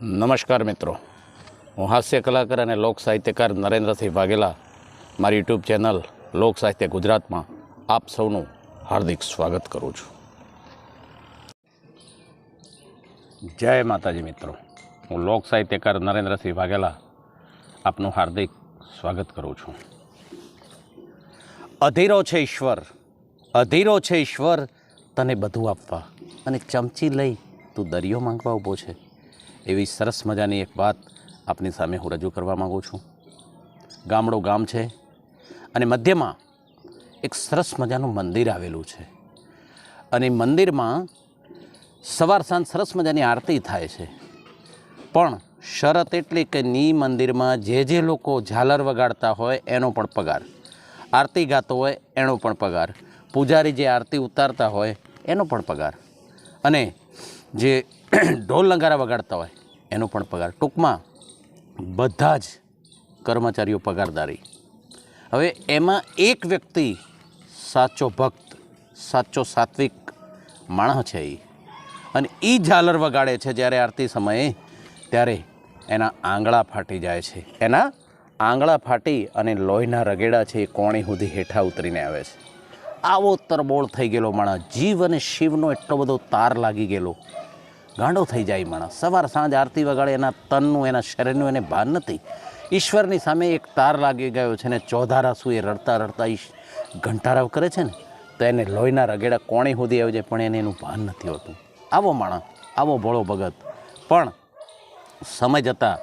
નમસ્કાર મિત્રો, હું હાસ્ય કલાકાર અને લોક સાહિત્યકાર નરેન્દ્રસિંહ વાઘેલા મારી યુટ્યુબ ચેનલ લોક સાહિત્ય ગુજરાતમાં આપ સૌનું હાર્દિક સ્વાગત કરું છું. જય માતાજી મિત્રો, હું લોક સાહિત્યકાર નરેન્દ્રસિંહ વાઘેલા આપનું હાર્દિક સ્વાગત કરું છું. અધીરો છે ઈશ્વર, અધીરો છે ઈશ્વર તને બધું આપવા, અને ચમચી લઈ તું દરિયો માંગવા ઊભો છે. એવી સરસ મજાની એક વાત આપની સામે હું રજૂ કરવા માગું છું. ગામડું ગામ છે અને મધ્યમાં એક સરસ મજાનું મંદિર આવેલું છે, અને મંદિરમાં સવાર સાંજ સરસ મજાની આરતી થાય છે. પણ શરત એટલી કે મંદિરમાં જે લોકો ઝાલર વગાડતા હોય એનો પણ પગાર, આરતી ગાતો હોય એનો પણ પગાર, પૂજારી જે આરતી ઉતારતા હોય એનો પણ પગાર, અને જે ઢોલ નગારા વગાડતા હોય એનો પણ પગાર. ટૂંકમાં બધા જ કર્મચારીઓ પગારદારી. હવે એમાં એક વ્યક્તિ સાચો ભક્ત, સાચો સાત્વિક માણસ છે એ, અને એ ઝાલર વગાડે છે જ્યારે આરતી સમયે, ત્યારે એના આંગળા ફાટી જાય છે. એના આંગળા ફાટી અને લોહીના રગેડા છે એ કોણી સુધી હેઠા ઉતરીને આવે છે. આવો તરબોળ થઈ ગયેલો માણસ, જીવ અને શિવનો એટલો બધો તાર લાગી ગયેલો, ગાંડો થઈ જાય માણસ. સવાર સાંજ આરતી વગાડે, એના તનનું એના શરીરનું એને ભાન નથી. ઈશ્વરની સામે એક તાર લાગી ગયો છે ને ચોધારાસુ એ રડતા રડતા ઘંટારાવ કરે છે ને, તો એને લોહીના રગેડા કોણી સુધી આવે છે, પણ એને એનું ભાન નથી હોતું. આવો માણસ, આવો ભોળો ભગત. પણ સમય જતાં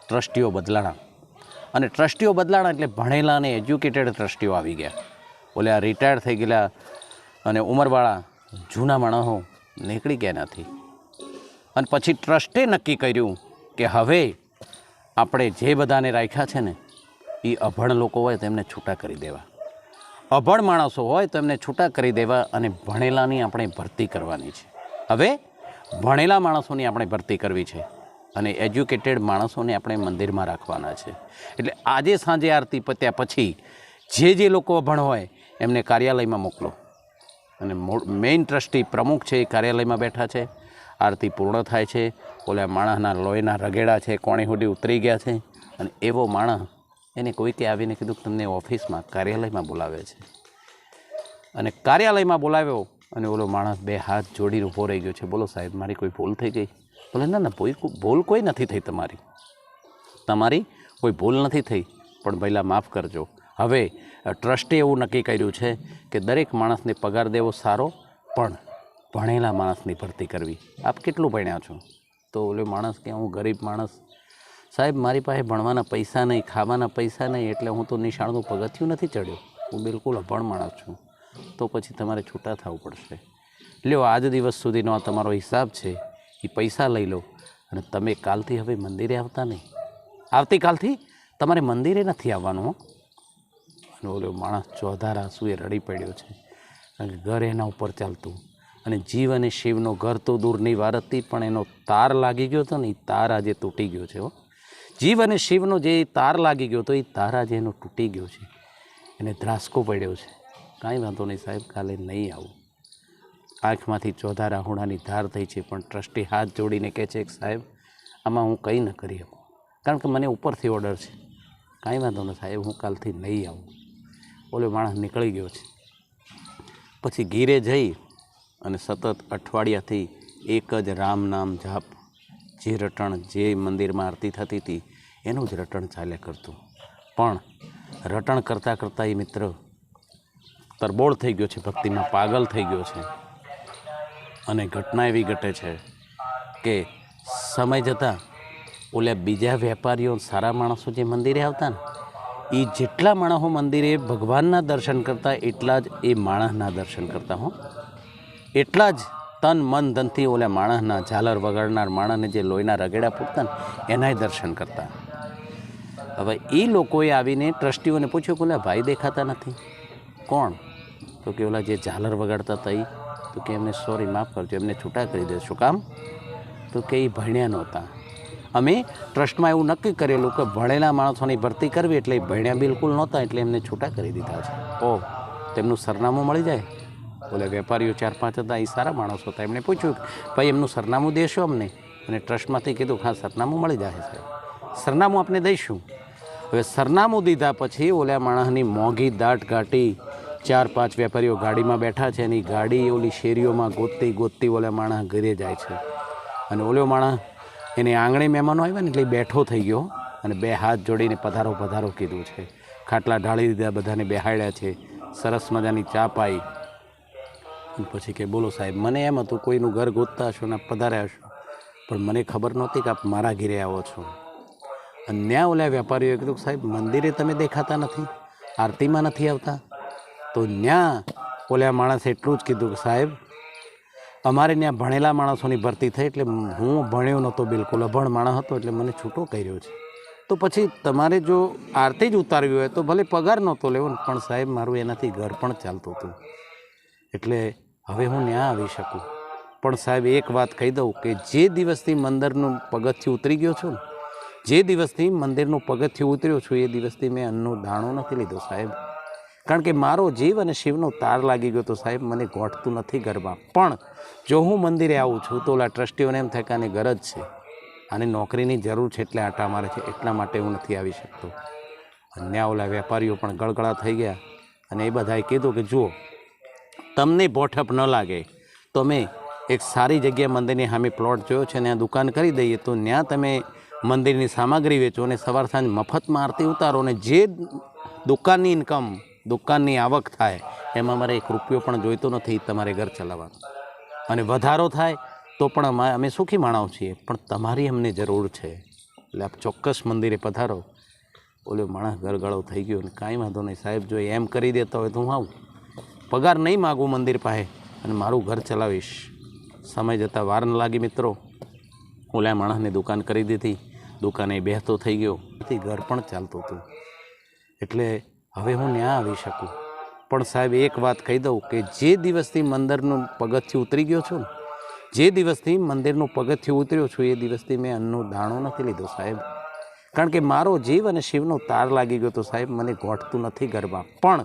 ટ્રસ્ટીઓ બદલાણા, અને ટ્રસ્ટીઓ બદલાણા એટલે ભણેલા અને એજ્યુકેટેડ ટ્રસ્ટીઓ આવી ગયા. ઓલે આ રિટાયર્ડ થઈ ગયેલા અને ઉંમરવાળા જૂના માણસો નીકળી ગયા નથી. અને પછી ટ્રસ્ટે નક્કી કર્યું કે હવે આપણે જે બધાને રાખ્યા છે ને એ અભણ લોકો હોય તો એમને છૂટા કરી દેવા, અભણ માણસો હોય તો એમને છૂટા કરી દેવા, અને ભણેલાની આપણે ભરતી કરવાની છે. હવે ભણેલા માણસોની આપણે ભરતી કરવી છે, અને એજ્યુકેટેડ માણસોને આપણે મંદિરમાં રાખવાના છે. એટલે આજે સાંજે આરતી પત્યા પછી જે લોકો અભણ હોય એમને કાર્યાલયમાં મોકલો, અને મેઇન ટ્રસ્ટી પ્રમુખ છે એ કાર્યાલયમાં બેઠા છે. આરતી પૂર્ણ થાય છે, ઓલા માણસના લોહીના રગેડા છે કોણી સુધી ઉતરી ગયા છે, અને એવો માણસ એને કોઈકે આવીને કીધું કે તમને ઓફિસમાં કાર્યાલયમાં બોલાવે છે. અને કાર્યાલયમાં બોલાવ્યો, અને ઓલો માણસ બે હાથ જોડીને ઊભો રહી ગયો છે. બોલો સાહેબ, મારી કોઈ ભૂલ થઈ ગઈ? બોલે ના, ભૂલ કોઈ નથી થઈ, તમારી કોઈ ભૂલ નથી થઈ, પણ પહેલાં માફ કરજો. હવે ટ્રસ્ટે એવું નક્કી કર્યું છે કે દરેક માણસને પગાર દેવો સારો, પણ ભણેલા માણસની ભરતી કરવી. આપ કેટલું ભણ્યા છો? તો ઓલો માણસ કે હું ગરીબ માણસ, સાહેબ મારી પાસે ભણવાના પૈસા નહીં, ખાવાના પૈસા નહીં, એટલે હું તો નિશાળનું પગથિયું નથી ચડ્યો, હું બિલકુલ અભણ માણસ છું. તો પછી તમારે છૂટા થવું પડશે. લ્યો, આજ દિવસ સુધીનો આ તમારો હિસાબ છે, એ પૈસા લઈ લો, અને તમે કાલથી હવે મંદિરે આવતા નહીં. આવતીકાલથી તમારે મંદિરે નથી આવવાનું. અને ઓલો માણસ ચોધાર આંસુએ રડી પડ્યો છે, કારણ કે ઘર એના ઉપર ચાલતું, અને જીવ અને શિવનો ઘર તો દૂરની વાત હતી, પણ એનો તાર લાગી ગયો હતો ને, એ તાર આજે તૂટી ગયો છે. જીવ અને શિવનો જે તાર લાગી ગયો હતો એ તાર આજે એનો તૂટી ગયો છે, એને ધ્રાસકો પડ્યો છે. કાંઈ વાંધો નહીં સાહેબ, કાલે નહીં આવું. આંખમાંથી ચોધાર આહુડાની ધાર થઈ છે, પણ ટ્રસ્ટી હાથ જોડીને કહે છે કે સાહેબ આમાં હું કંઈ ન કરી શકું, કારણ કે મને ઉપરથી ઓર્ડર છે. કાંઈ વાંધો નહીં સાહેબ, હું કાલથી નહીં આવું. ઓલો માણસ નીકળી ગયો છે. પછી ઘીરે જઈ અને સતત અઠવાડિયાથી એક જ રામ નામ જાપ, જે રટણ જે મંદિરમાં આરતી થતી હતી એનું જ રટણ ચાલ્યા કરતું. પણ રટણ કરતાં કરતાં એ મિત્ર તરબોળ થઈ ગયો છે, ભક્તિમાં પાગલ થઈ ગયો છે. અને ઘટના એવી ઘટે છે કે સમય જતાં ઓલા બીજા વેપારીઓ, સારા માણસો જે મંદિરે આવતા ને, એ જેટલા માણસો મંદિરે ભગવાનના દર્શન કરતા એટલા જ એ માણસના દર્શન કરતા. એટલા જ તન મન ધનથી ઓલા માણસના, ઝાલર વગાડનાર માણસને જે લોહીના રગેડા પૂરતા ને એનાય દર્શન કરતા. હવે એ લોકોએ આવીને ટ્રસ્ટીઓને પૂછ્યું કે ઓલા ભાઈ દેખાતા નથી. કોણ? તો કે ઓલા જે ઝાલર વગાડતા હતા એ. તો કે એમને સોરી, માફ કરજો, એમને છૂટા કરી દે. શું કામ? તો કે એ ભણ્યા નહોતા. અમે ટ્રસ્ટમાં એવું નક્કી કરેલું કે ભણેલા માણસોની ભરતી કરવી, એટલે એ ભણ્યા બિલકુલ નહોતા, એટલે એમને છૂટા કરી દીધા છે. ઓહ, તેમનું સરનામું મળી જાય? ઓલે વેપારીઓ 4-5 હતા, એ સારા માણસો હતા. એમણે પૂછ્યું ભાઈ એમનું સરનામું દેશો અમને? અને ટ્રસ્ટમાંથી કીધું હા સરનામું મળી જશે સાહેબ, સરનામું આપણે દઈશું. હવે સરનામું દીધા પછી ઓલા માણસની મોંઘી દાટ ઘાટી 4-5 વેપારીઓ ગાડીમાં બેઠા છે, એની ગાડી ઓલી શેરીઓમાં ગોતતી ગોતતી ઓલા માણસ ઘરે જાય છે. અને ઓલો માણસ એની આંગણે મહેમાનો આવ્યા ને એટલે બેઠો થઈ ગયો અને 2 હાથ જોડીને પધારો પધારો કીધું છે. ખાટલા ઢાળી દીધા, બધાને બેહાડ્યા છે, સરસ મજાની ચા પાઈ. પછી કે બોલો સાહેબ, મને એમ હતું કોઈનું ઘર ગોતતા હશો ને પધાર્યા હશો, પણ મને ખબર નહોતી કે આપ મારા ઘરે આવો છો. અને ત્યાં ઓલા વેપારીઓએ કીધું કે સાહેબ મંદિરે તમે દેખાતા નથી, આરતીમાં નથી આવતા. તો ત્યાં ઓલા માણસે એટલું જ કીધું કે સાહેબ અમારે ત્યાં ભણેલા માણસોની ભરતી થઈ, એટલે હું ભણ્યો નહોતો, બિલકુલ અભણ માણસ હતો, એટલે મને છૂટો કર્યો છે. તો પછી તમારે જો આરતી જ ઉતારવી હોય તો ભલે પગાર નહોતો લેવો, પણ સાહેબ મારું એનાથી ઘર પણ ચાલતું હતું, એટલે હવે હું ત્યાં આવી શકું. પણ સાહેબ એક વાત કહી દઉં કે જે દિવસથી મંદિરનું પગથિયું ઉતરી ગયો છું ને, જે દિવસથી મંદિરનું પગથિયું ઉતર્યો છું, એ દિવસથી મેં અન્નનો દાણો નથી લીધો સાહેબ. કારણ કે મારો જીવ અને શિવનો તાર લાગી ગયો તો સાહેબ મને ગોઠતું નથી ઘરમાં. પણ જો હું મંદિરે આવું છું તો ઓલા ટ્રસ્ટીઓને એમ થાય કે આની ગરજ છે, આને નોકરીની જરૂર છે એટલે આટા મારે છે, એટલા માટે હું નથી આવી શકતો. અને ઓલા વેપારીઓ પણ ગળગળા થઈ ગયા અને એ બધાએ કીધું કે જુઓ તમને બોઠપ ન લાગે તો અમે એક સારી જગ્યાએ મંદિરની સામે પ્લોટ જોયો છે, ત્યાં દુકાન કરી દઈએ, તો ત્યાં તમે મંદિરની સામગ્રી વેચો અને સવાર સાંજ મફતમાં આરતી ઉતારો, અને જે દુકાનની ઇન્કમ, દુકાનની આવક થાય એમાં મારે 1 રૂપિયો પણ જોઈતો નથી, તમારે ઘર ચલાવવાનું. અને વધારો થાય તો પણ અમે સુખી માણસ છીએ, પણ તમારી અમને જરૂર છે, એટલે આપ ચોક્કસ મંદિરે પધારો. ઓલો માણસ ગળગળો થઈ ગયો અને કાંઈ વાંધો નહીં સાહેબ, જો એમ કરી દેતા હોય તો હું આવું, પગાર નહીં માગું મંદિર પાસે અને મારું ઘર ચલાવીશ. સમય જતાં વાર ન લાગી મિત્રો, ઓલા માણસને દુકાન કરી દીધી, દુકાને બેસતો થઈ ગયો, ઘર પણ ચાલતું હતું, એટલે હવે હું ત્યાં આવી શકું. પણ સાહેબ એક વાત કહી દઉં કે જે દિવસથી મંદિરનું પગથિયું ઉતરી ગયો છું ને, જે દિવસથી મંદિરનું પગથિયું ઉતર્યો છું, એ દિવસથી મેં અન્નનો દાણો નથી લીધો સાહેબ. કારણ કે મારો જીવ અને શિવનો તાર લાગી ગયો તો સાહેબ મને ગોઠતું નથી ઘરમાં. પણ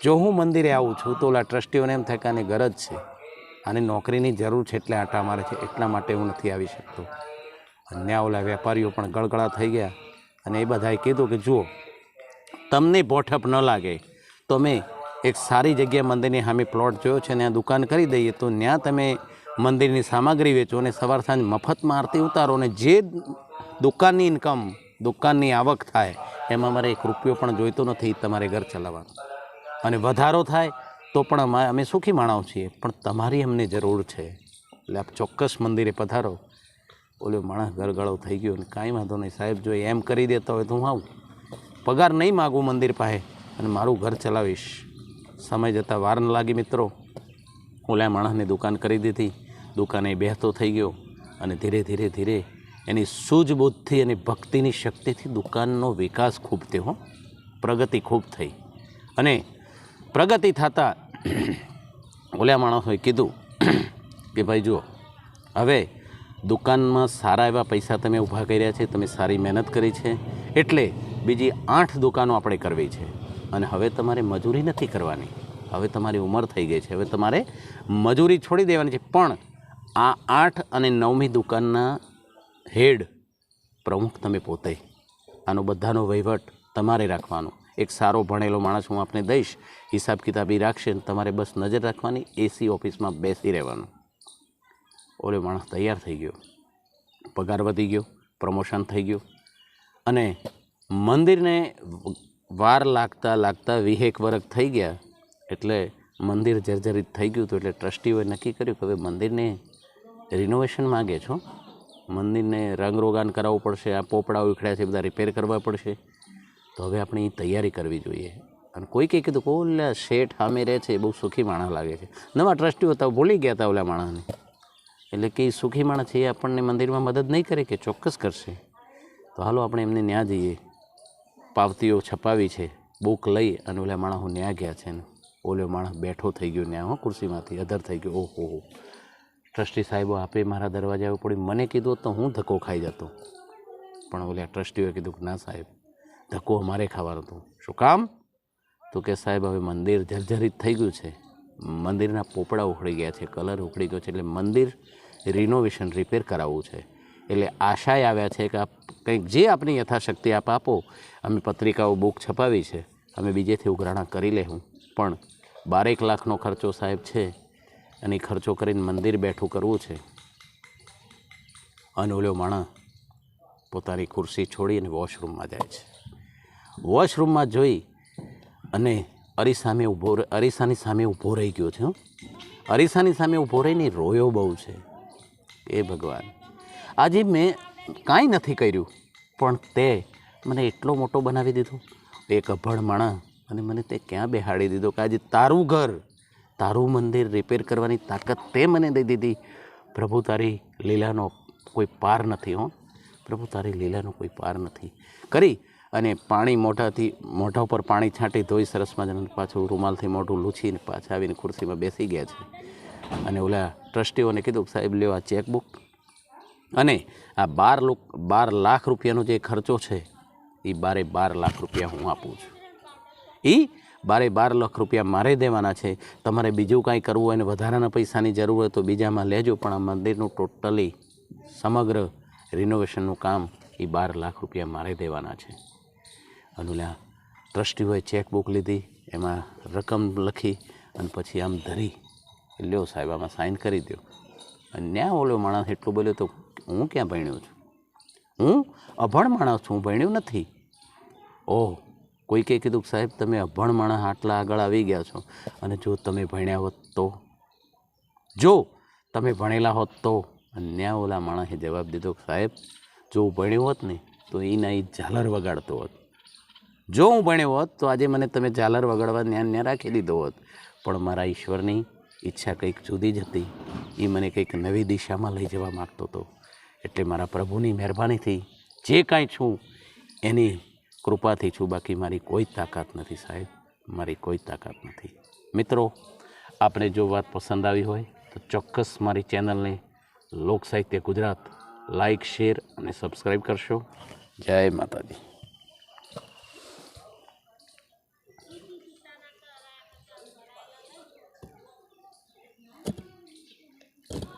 જો હું મંદિરે આવું છું તો ઓલા ટ્રસ્ટીઓને એમ થાય કે આની ગરજ છે, આને નોકરીની જરૂર છે એટલે આટા મારે છે, એટલા માટે હું નથી આવી શકતો. અને ઓલા વેપારીઓ પણ ગળગળા થઈ ગયા અને એ બધાએ કીધું કે જુઓ તમને બોઠપ ન લાગે તો અમે એક સારી જગ્યાએ મંદિરની સામે પ્લોટ જોયો છે, ત્યાં દુકાન કરી દઈએ, તો ત્યાં તમે મંદિરની સામગ્રી વેચો અને સવાર સાંજ મફતમાં આરતી ઉતારો, અને જે દુકાનની ઇન્કમ, દુકાનની આવક થાય એમાં મારે 1 રૂપિયો પણ જોઈતો નથી, તમારે ઘર ચલાવવાનું. અને વધારો થાય તો પણ અમે સુખી માણસ છીએ, પણ તમારી અમને જરૂર છે, એટલે આપ ચોક્કસ મંદિરે પધારો. ઓલો માણસ ગળગળો થઈ ગયો અને કાંઈ વાંધો નહીં સાહેબ, જો એમ કરી દેતા હોય તો હું આવું, પગાર નહીં માગું મંદિર પાસે અને મારું ઘર ચલાવીશ. સમય જતાં વાર ન લાગી મિત્રો, ઓલા માણસને દુકાન કરી દીધી, દુકાને બેસતો થઈ ગયો અને ધીરે ધીરે ધીરે એની સૂઝબૂઝથી અને ભક્તિની શક્તિથી દુકાનનો વિકાસ ખૂબ થયો, પ્રગતિ ખૂબ થઈ. અને પ્રગતિ થતાં ઓલા માણસોએ કીધું કે ભાઈ જુઓ હવે દુકાનમાં સારા એવા પૈસા તમે ઊભા કર્યા છે, તમે સારી મહેનત કરી છે, એટલે બીજી 8 દુકાનો આપણે કરવી છે. અને હવે તમારે મજૂરી નથી કરવાની, હવે તમારી ઉંમર થઈ ગઈ છે, હવે તમારે મજૂરી છોડી દેવાની છે. પણ આ 8 અને 9મી દુકાનના હેડ પ્રમુખ તમે પોતે, આનો બધાનો વહીવટ તમારે રાખવાનો. એક સારો ભણેલો માણસ હું આપને દઈશ, હિસાબ કિતાબી રાખશે, તમારે બસ નજર રાખવાની, એસી ઓફિસમાં બેસી રહેવાનું. ઓલો માણસ તૈયાર થઈ ગયો, પગાર વધી ગયો, પ્રમોશન થઈ ગયું, અને મંદિરને વાર લાગતા લાગતા 20 વર્ષ થઈ ગયા, એટલે મંદિર જર્જરિત થઈ ગયું હતું. એટલે ટ્રસ્ટીઓએ નક્કી કર્યું કે હવે મંદિરને રિનોવેશન માગે છો, મંદિરને રંગરોગાન કરાવવું પડશે, આ પોપડા ઉખડ્યા છે બધા રિપેર કરવા પડશે, તો હવે આપણે એ તૈયારી કરવી જોઈએ. અને કોઈ કંઈ કીધું કે ઓલા શેઠ સામે રહે છે, બહુ સુખી માણસ લાગે છે. નવા ટ્રસ્ટીઓ હતા, ભૂલી ગયા હતા ઓલા માણસને, એટલે કે સુખી માણસ છે, એ આપણને મંદિરમાં મદદ નહીં કરે કે ચોક્કસ કરશે, તો હાલો આપણે એમને ન્યા જઈએ. પાવતીઓ છપાવી છે, બુક લઈ અને ઓલા માણસો ન્યા ગયા છે. ને ઓલો માણસ બેઠો થઈ ગયો ન્યા, ખુરશીમાંથી અધર થઈ ગયો. ઓહો, ટ્રસ્ટી સાહેબો આપે મારા દરવાજા ઉપર પડી, મને કીધું તો હું ધક્કો ખાઈ જતો, પણ ઓલા ટ્રસ્ટીઓએ કીધું કે ના સાહેબ, ધક્કો અમારે ખાવાનો હતો. શું કામ? તો કે સાહેબ હવે મંદિર જર્જરિત થઈ ગયું છે, મંદિરના પોપડા ઉખડી ગયા છે, કલર ઉખડી ગયો છે, એટલે મંદિર રિનોવેશન રિપેર કરાવવું છે, એટલે આશાએ આવ્યા છે કે કંઈક જે આપની યથાશક્તિ આપ આપો. અમે પત્રિકાઓ બુક છપાવી છે, અમે બીજેથી ઉઘરાણા કરી લેવું, પણ 12 લાખનો ખર્ચો સાહેબ છે અને ખર્ચો કરીને મંદિર બેઠું કરવું છે. અને ઓલો માણસ પોતાની ખુરશી છોડીને વોશરૂમમાં જાય છે. વોશરૂમમાં જોઈ અને અરીસાની સામે ઊભો રહી ગયો છે. અરીસાની સામે ઊભો રહીને રોયો બહુ છે. એ ભગવાન, આજે મેં કાંઈ નથી કર્યું પણ તે મને એટલો મોટો બનાવી દીધો, એક અભણ માણસ, અને મને તે ક્યાં બેહાડી દીધો કે આજે તારું ઘર, તારું મંદિર રિપેર કરવાની તાકાત તે મને દઈ દીધી. પ્રભુ તારી લીલાનો કોઈ પાર નથી. પ્રભુ તારી લીલાનો કોઈ પાર નથી. કરી અને પાણી મોઢા ઉપર પાણી છાંટી ધોઈ સરસ મજાનું પાછું રૂમાલથી મોઢું લૂછીને પાછા આવીને ખુરશીમાં બેસી ગયા છે. અને ઓલા ટ્રસ્ટીઓને કીધું, સાહેબ લ્યો આ ચેકબુક, અને આ 12 લાખ રૂપિયાનો જે ખર્ચો છે એ 12 લાખ રૂપિયા હું આપું છું. એ 12 લાખ રૂપિયા મારે દેવાના છે. તમારે બીજું કાંઈ કરવું હોય ને વધારાના પૈસાની જરૂર હોય તો બીજામાં લેજો, પણ આ મંદિરનું ટોટલી સમગ્ર રિનોવેશનનું કામ એ 12 લાખ રૂપિયા મારે દેવાના છે. અને ઓલા ટ્રસ્ટીઓએ ચેકબુક લીધી, એમાં રકમ લખી અને પછી આમ ધરી, લ્યો સાહેબ આમાં સાઇન કરી દો. અને ત્યાં ઓલો માણસ એટલું બોલ્યો તો હું ક્યાં ભણ્યો છું? હું અભણ માણસ છું, ભણ્યો નથી. ઓહ, કોઈકે કીધું કે સાહેબ તમે અભણ માણસ આટલા આગળ આવી ગયા છો, અને જો તમે ભણ્યા હોત તો, જો તમે ભણેલા હોત તો. અને ત્યાં ઓલા માણસે જવાબ દીધો કે સાહેબ જો હું ભણ્યો હોત ને તો એના એ ઝાલર વગાડતો હોત. જો હું ભણ્યો હોત તો આજે મને તમે ઝાલર વગાડવા ત્યાં રાખી દીધો હોત. પણ મારા ઈશ્વરની ઈચ્છા કંઈક જુદી જ હતી. એ મને કંઈક નવી દિશામાં લઈ જવા માગતો હતો. એટલે મારા પ્રભુની મહેરબાનીથી જે કાંઈ છું એની કૃપાથી છું, બાકી મારી કોઈ તાકાત નથી સાહેબ, મારી કોઈ તાકાત નથી. મિત્રો, આપને જો વાત પસંદ આવી હોય તો ચોક્કસ મારી ચેનલને લોક સાહિત્ય ગુજરાત લાઈક, શેર અને સબસ્ક્રાઈબ કરશો. જય માતાજી.